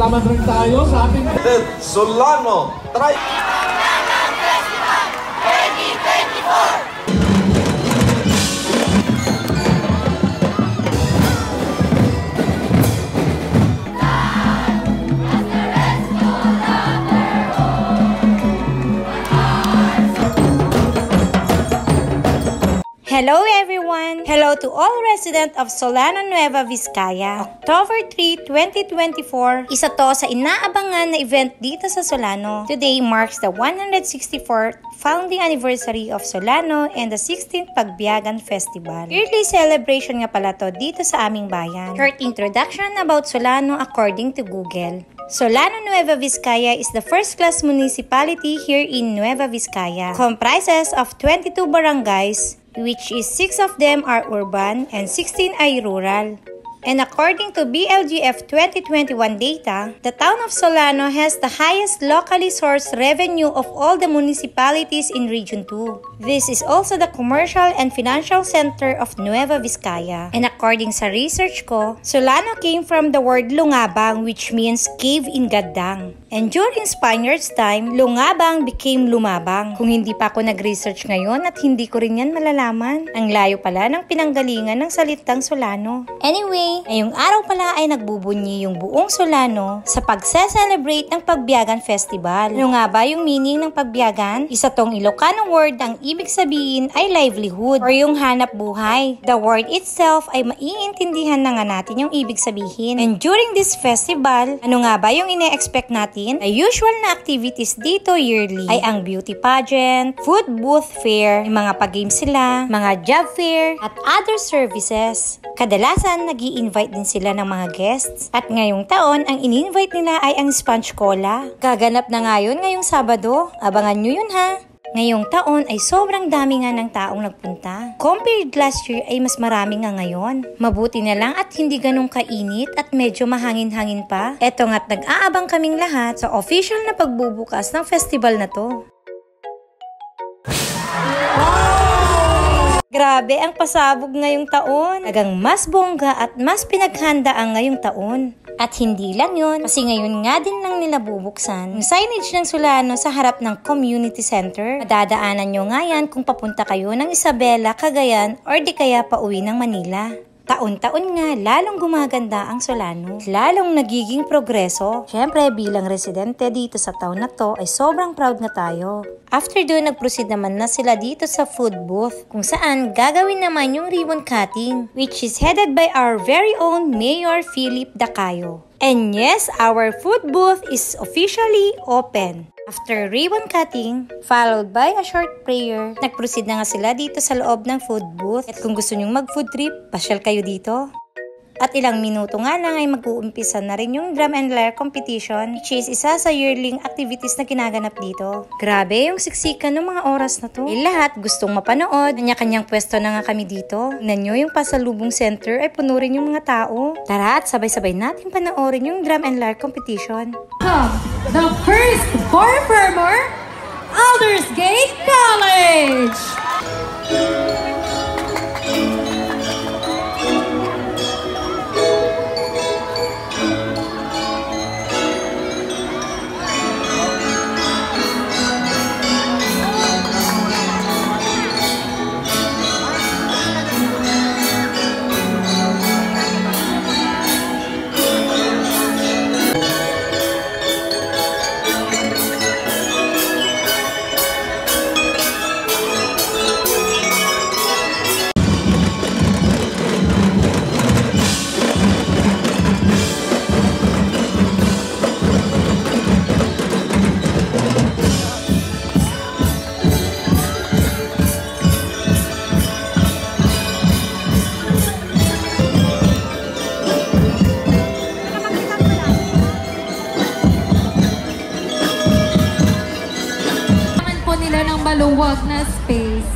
Magpapasalamat rin tayo sa ating Solano Try. Festival 2024. Hello everyone! Hello to all residents of Solano Nueva Vizcaya. October 3, 2024, isa to sa inaabangan na event dito sa Solano. Today marks the 164th founding anniversary of Solano and the 16th Pagbiyagan Festival. Yearly celebration nga pala to dito sa aming bayan. Short introduction about Solano according to Google. Solano Nueva Vizcaya is the first-class municipality here in Nueva Vizcaya. Comprises of 22 barangays, which is 6 of them are urban and 16 ay rural. And according to BLGF 2021 data, the town of Solano has the highest locally sourced revenue of all the municipalities in Region 2. This is also the commercial and financial center of Nueva Vizcaya. And according sa research ko, Solano came from the word Lungabang, which means cave in Gaddang. And during Spaniards' time, Lungabang became Lumabang. Kung hindi pa ako nag-research ngayon at hindi ko rin yan malalaman, ang layo pala ng pinanggalingan ng salitang Solano. Anyway, ngayong araw pala ay nagbubunyi yung buong Solano sa pagse-celebrate ng Pagbiyagan Festival. Ano nga ba yung meaning ng Pagbiyagan? Isa tong Ilocano word, ang ibig sabihin ay livelihood or yung hanap buhay. The word itself ay maiintindihan na nga natin yung ibig sabihin. And during this festival, ano nga ba yung ine-expect natin? The usual na activities dito yearly ay ang beauty pageant, food booth fair, yung mga pag-game sila, mga job fair, at other services. Kadalasan, nag-i-invite din sila ng mga guests. At ngayong taon, ang in-invite nila ay ang sponge cola. Gaganap na ngayon ngayong Sabado. Abangan nyo yun ha! Ngayong taon ay sobrang dami nga ng taong nagpunta. Compared last year ay mas marami nga ngayon. Mabuti na lang at hindi ganun kainit at medyo mahangin-hangin pa. Eto nga't nag-aabang kaming lahat sa official na pagbubukas ng festival na to. Grabe ang pasabog ngayong taon. Talagang mas bongga at mas pinaghanda ang ngayong taon. At hindi lang yun, kasi ngayon nga din lang nila bubuksan yung signage ng Solano sa harap ng community center. Madadaanan nyo nga yan kung papunta kayo ng Isabela, Cagayan, or di kaya pauwi ng Manila. Taon-taon nga, lalong gumaganda ang Solano. Lalong nagiging progreso. Siyempre, bilang residente dito sa town na to, ay sobrang proud na tayo. After doon, nag-proceed naman na sila dito sa food booth, kung saan gagawin naman yung ribbon cutting, which is headed by our very own Mayor Philip Dacayo. And yes, our food booth is officially open. After ribbon cutting, followed by a short prayer, nag-proceed na nga sila dito sa loob ng food booth. At kung gusto nyong mag-food trip, pasyal kayo dito. At ilang minuto nga lang ay mag-uumpisa na rin yung drum and lyre competition, which is isa sa yearling activities na ginaganap dito. Grabe yung siksikan ng mga oras na to. Lahat gustong mapanood. Kanya-kanyang pwesto na nga kami dito. Tingnan nyo yung pasalubong center ay puno rin yung mga tao. Tara at sabay-sabay natin panoorin yung drum and lyre competition. The first performer, Aldersgate College! Ng maluwag na space.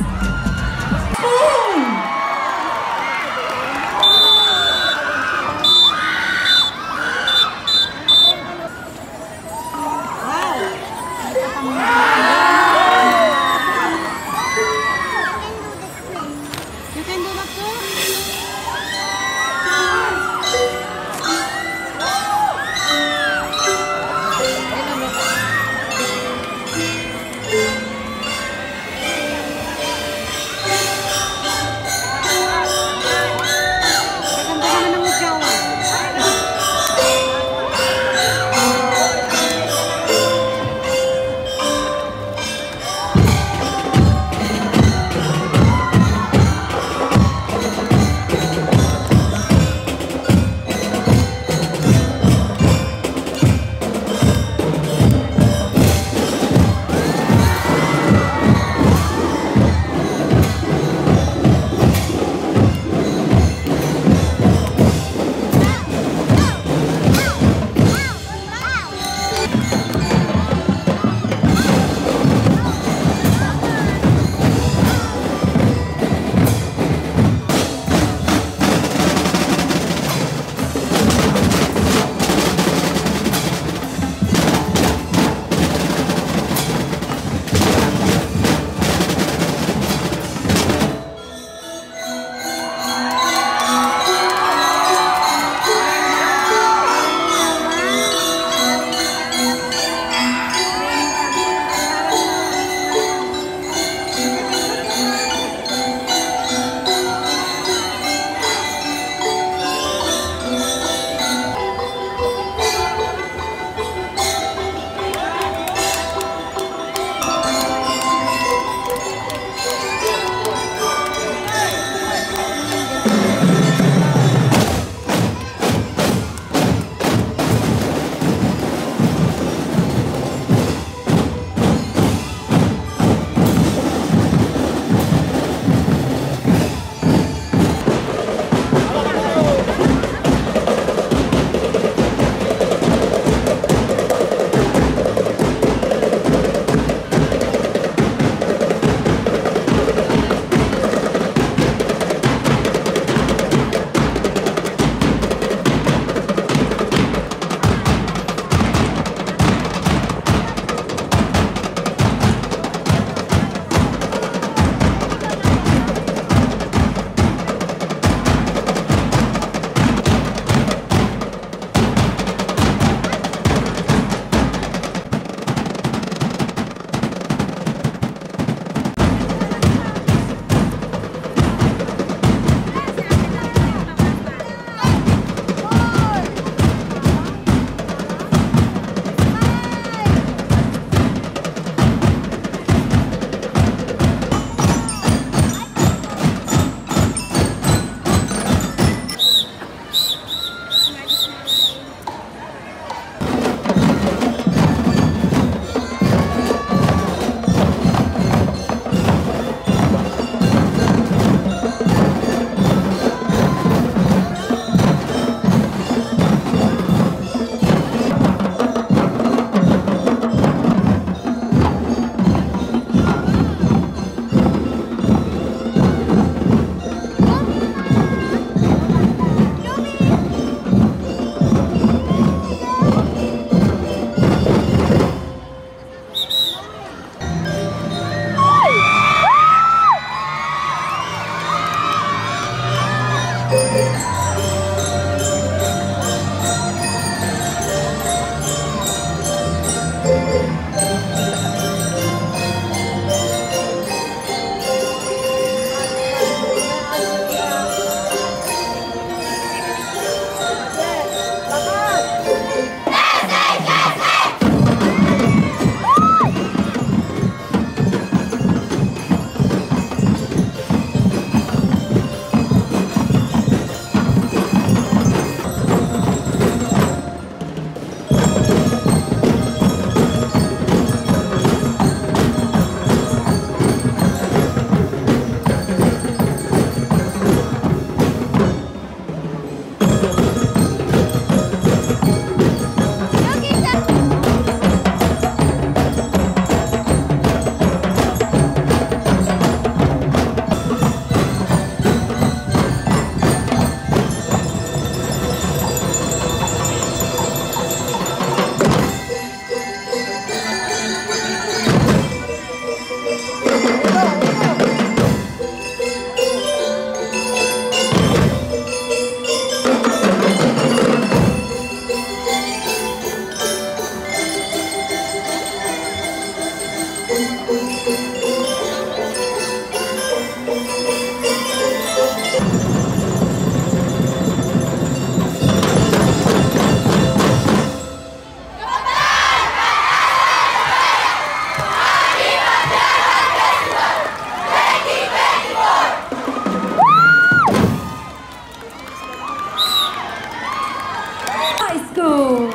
High School.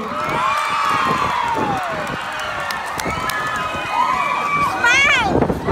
Smile!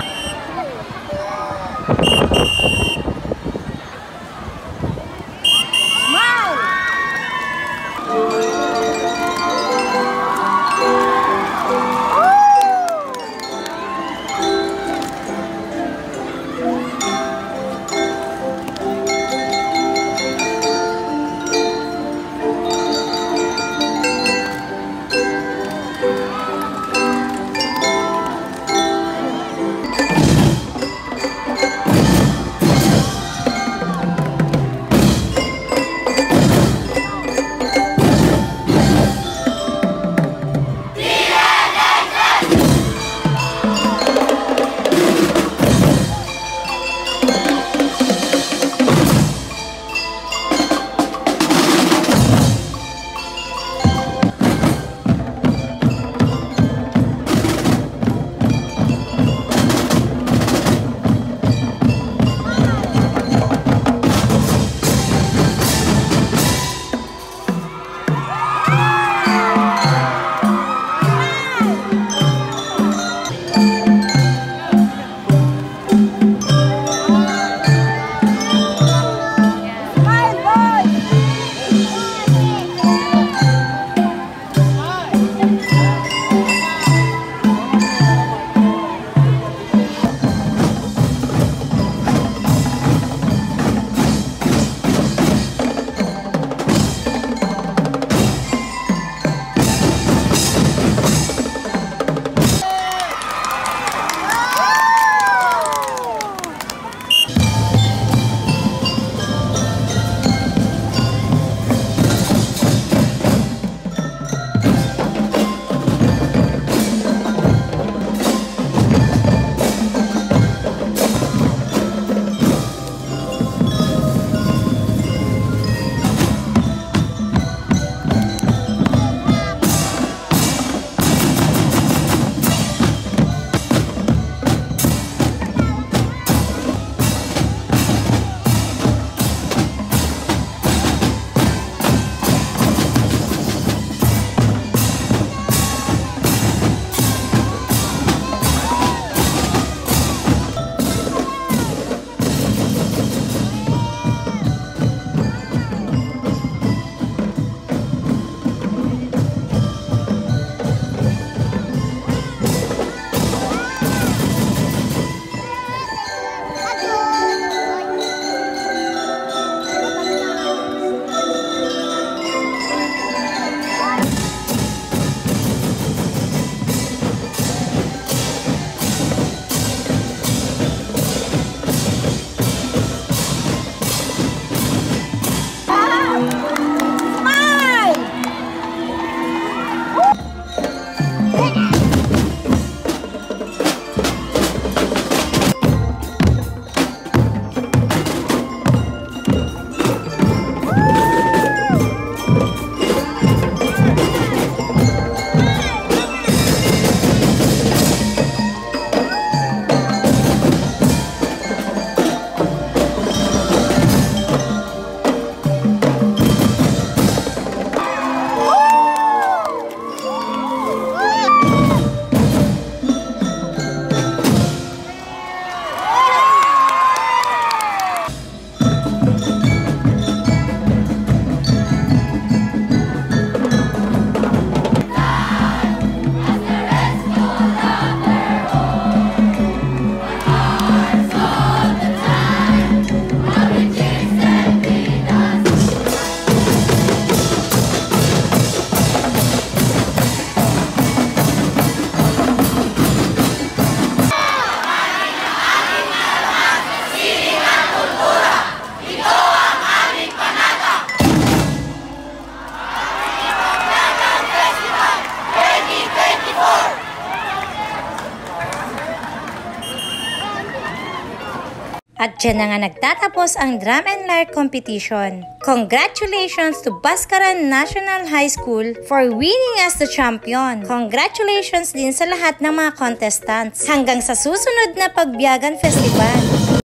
At dyan na nga nagtatapos ang Drum and Lyre competition. Congratulations to Bhaskaran National High School for winning as the champion. Congratulations din sa lahat ng mga contestants. Hanggang sa susunod na Pagbiyagan Festival.